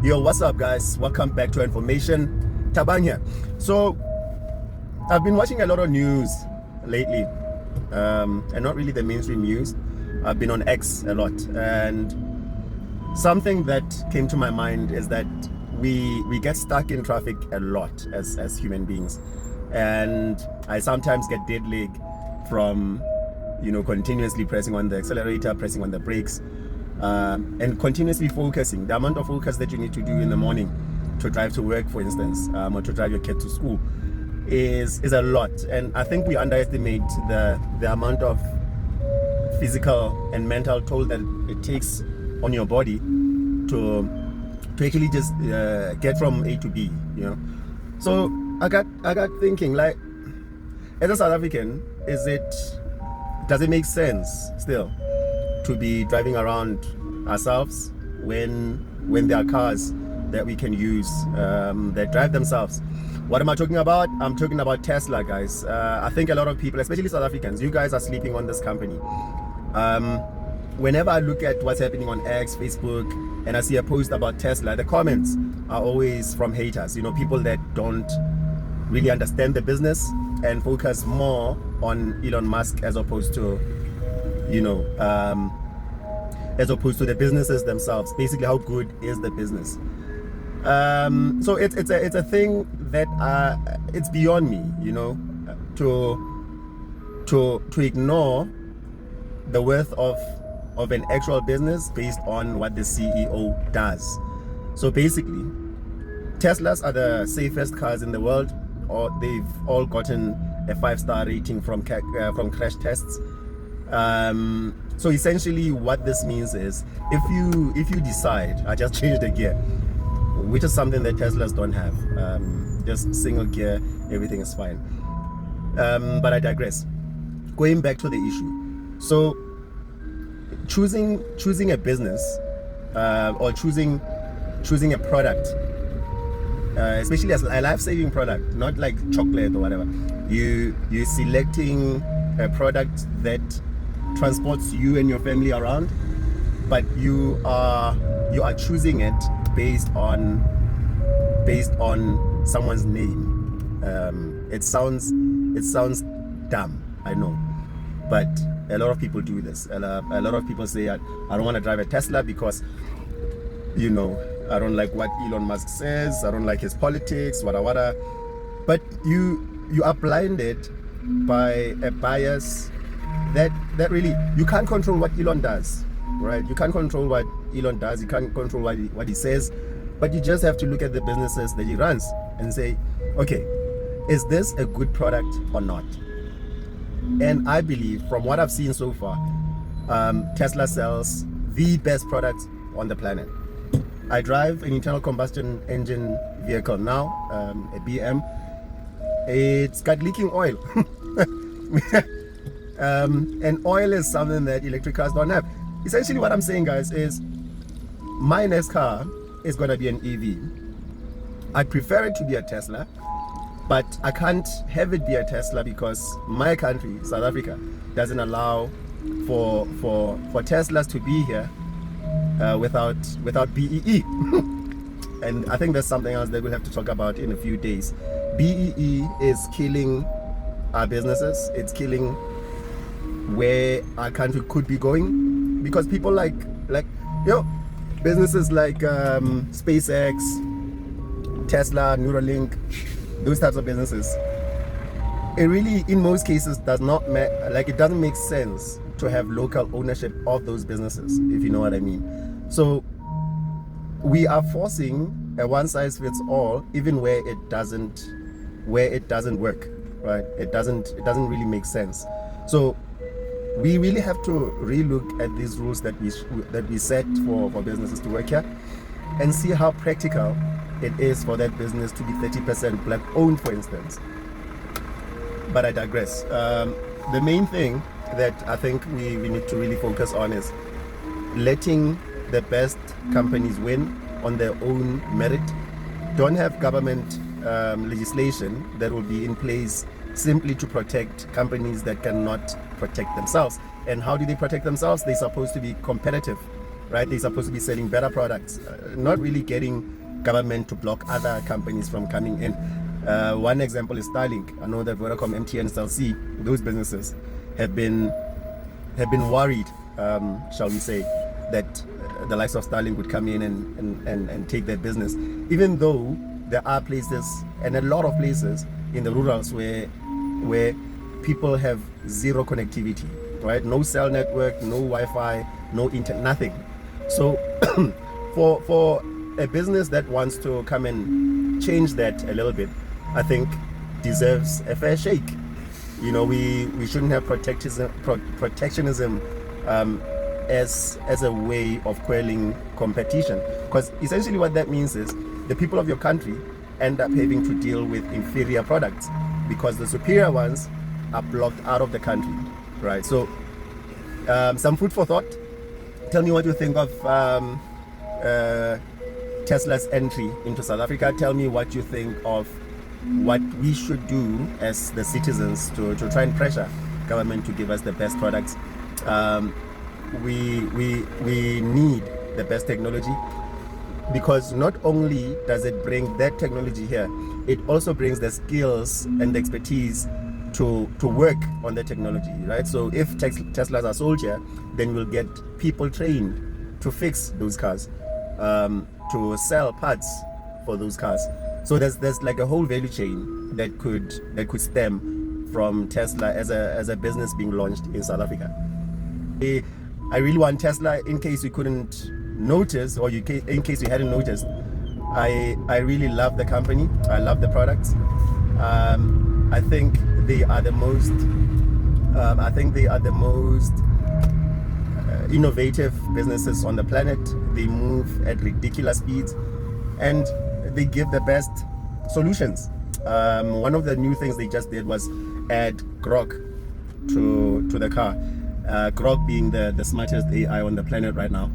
Yo, what's up, guys? Welcome back to Information. Tabang here. So, I've been watching a lot of news lately, and not really the mainstream news. I've been on X a lot, and something that came to my mind is that we get stuck in traffic a lot as human beings, and I sometimes get dead leg from continuously pressing on the accelerator, pressing on the brakes, and continuously focusing. The amount of focus that you need to do in the morning to drive to work, for instance, or to drive your kid to school is a lot. And I think we underestimate the amount of physical and mental toll that it takes on your body to actually just get from A to B. So I got thinking, like, as a South African, does it make sense still to be driving around ourselves when there are cars that we can use that drive themselves? What am I talking about? I'm talking about Tesla, guys. I think a lot of people, especially South Africans, you guys are sleeping on this company. Whenever I look at what's happening on X, Facebook, and I see a post about Tesla, the comments are always from haters, people that don't really understand the business and focus more on Elon Musk as opposed to the businesses themselves. Basically, how good is the business? So it's a thing that it's beyond me, to ignore the worth of an actual business based on what the CEO does. So basically, Teslas are the safest cars in the world, or they've all gotten a 5-star rating from crash tests. So essentially what this means is, if you decide, I just changed the gear, which is something that Teslas don't have, just single gear, everything is fine. But I digress. Going back to the issue, so choosing a business or choosing a product, especially as a life-saving product, not like chocolate or whatever, you're selecting a product that transports you and your family around, but you are choosing it based on someone's name. It sounds dumb, I know, but a lot of people do this. A lot of people say, I don't want to drive a Tesla because I don't like what Elon Musk says, I don't like his politics, wada. But you are blinded by a bias that really, you can't control what Elon does, right? You can't control what Elon does, you can't control what he says, but you just have to look at the businesses that he runs and say, okay, is this a good product or not? And I believe, from what I've seen so far, Tesla sells the best product on the planet. I drive an internal combustion engine vehicle now, a BM. It's got leaking oil. And oil is something that electric cars don't have. Essentially what I'm saying, guys, is my next car is going to be an EV. I'd prefer it to be a Tesla, but I can't have it be a Tesla because my country, South Africa, doesn't allow for Teslas to be here without BEE. And I think that's something else that we'll have to talk about in a few days. BEE is killing our businesses. It's killing where our country could be going, because people like businesses like SpaceX, Tesla, Neuralink, those types of businesses, it really, in most cases, does not it doesn't make sense to have local ownership of those businesses, if you know what I mean. So we are forcing a one-size-fits-all, even where it doesn't work, right? It doesn't really make sense. So we really have to relook at these rules that we set for businesses to work here, and see how practical it is for that business to be 30% black owned, for instance. But I digress. The main thing that I think we need to really focus on is letting the best companies win on their own merit. Don't have government legislation that will be in place simply to protect companies that cannot protect themselves. And how do they protect themselves? They're supposed to be competitive right? They're supposed to be selling better products, not really getting government to block other companies from coming in. One example is Starlink. I know that Vodacom, MTN, Cell C, those businesses have been worried, shall we say, that the likes of Starlink would come in and take their business, even though there are places, and a lot of places in the rurals where people have zero connectivity, right? No cell network, no Wi-Fi, no internet, nothing. So for a business that wants to come and change that a little bit, I think deserves a fair shake. You know, we shouldn't have protectionism as a way of quelling competition, because essentially what that means is the people of your country end up having to deal with inferior products because the superior ones are blocked out of the country, right? So some food for thought. Tell me what you think of Tesla's entry into South Africa. Tell me what you think of what we should do as the citizens to try and pressure government to give us the best products. We need the best technology, because not only does it bring that technology here, it also brings the skills and the expertise to work on the technology, right? So if Teslas are sold here, then we'll get people trained to fix those cars, to sell parts for those cars. So there's like a whole value chain that could stem from Tesla as a business being launched in South Africa. I really want Tesla, in case you couldn't notice, or in case you hadn't noticed, I really love the company. I love the products. I think they are the most innovative businesses on the planet. They move at ridiculous speeds, and they give the best solutions. One of the new things they just did was add Grok to the car. Grok being the smartest AI on the planet right now.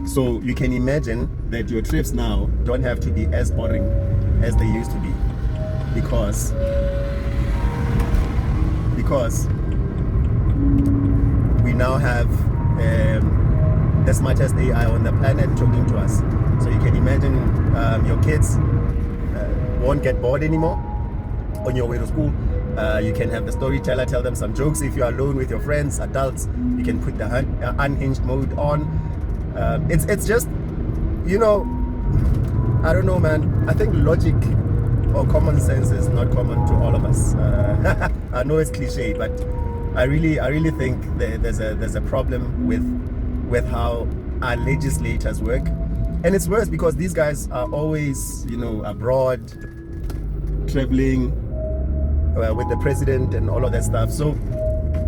So you can imagine that your trips now don't have to be as boring as they used to be, because we now have the smartest AI on the planet talking to us. So you can imagine your kids won't get bored anymore on your way to school. You can have the storyteller tell them some jokes. If you're alone with your friends, adults, you can put the unhinged mode on. It's just, you know, I don't know, man. I think logic or common sense is not common to all of us. I know it's cliche, but I really think there's a problem with how our legislators work. And it's worse because these guys are always, you know, abroad, traveling with the president and all of that stuff. So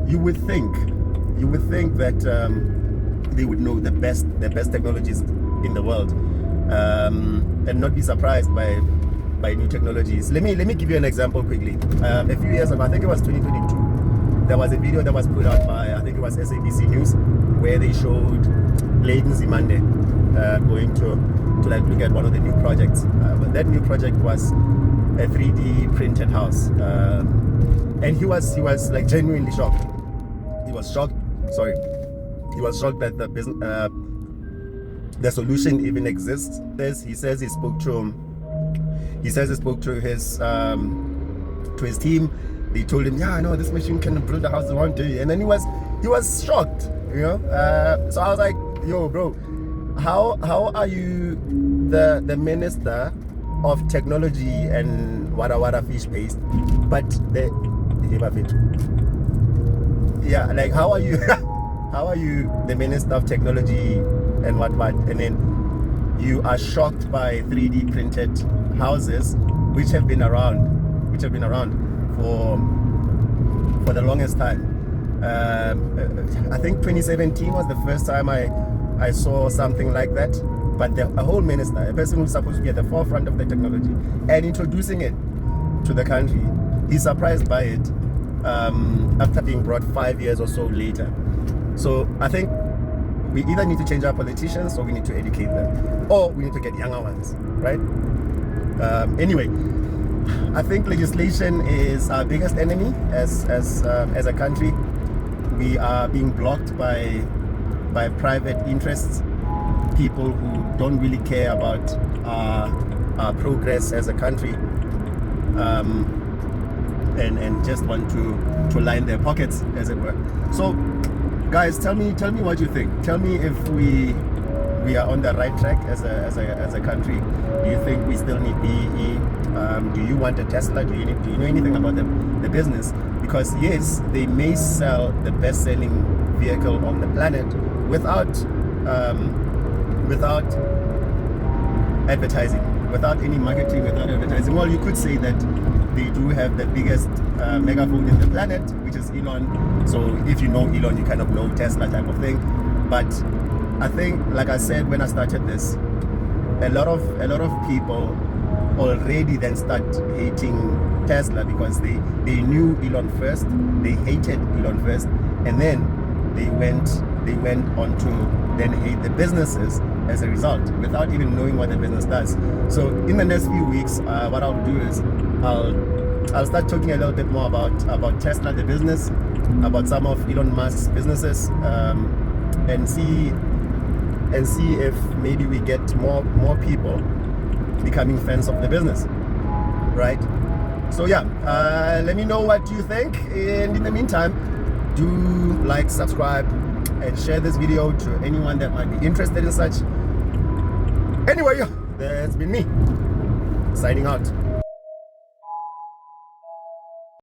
you would think that they would know the best technologies in the world, and not be surprised by new technologies. Let me give you an example quickly. A few years ago, I think it was 2022, there was a video that was put out by, I think it was SABC News, where they showed Bladen Zimande going to like look at one of the new projects. But that new project was a 3D printed house, and he was like genuinely shocked. He was shocked that the solution even exists. He says he spoke to his team. They told him, yeah, no, this machine can build a house in 1 day, and then he was shocked, you know. So I was like, yo, bro, how are you the minister of technology and wada fish paste, but like how are you how are you the minister of technology and what, and then you are shocked by 3D printed houses which have been around for the longest time. I think 2017 was the first time I saw something like that. But a whole minister, a person who's supposed to be at the forefront of the technology and introducing it to the country, he's surprised by it after being brought 5 years or so later. So I think we either need to change our politicians, or we need to educate them, or we need to get younger ones, right? Anyway, I think legislation is our biggest enemy as a country. We are being blocked by by private interests, people who don't really care about our progress as a country, and just want to line their pockets, as it were. So guys, tell me what you think. Tell me if we are on the right track as a country. Do you think we still need BEE? Do you want a Tesla? Do you know anything about the business? Because yes, they may sell the best-selling vehicle on the planet without advertising, without any marketing, without advertising. Well, you could say that they do have the biggest megaphone in the planet, which is Elon. So if you know Elon, you kind of know Tesla type of thing. But I think, like I said when I started this, a lot of people already then start hating Tesla because they knew Elon first, they hated Elon first, and then they went on to then hate the businesses as a result, without even knowing what the business does. So in the next few weeks, what I'll do is I'll start talking a little bit more about Tesla, the business, about some of Elon Musk's businesses, and see if maybe we get more people becoming fans of the business, right? So yeah, let me know what you think, and in the meantime, do like, subscribe, and share this video to anyone that might be interested in such. Anyway, that's been me signing out.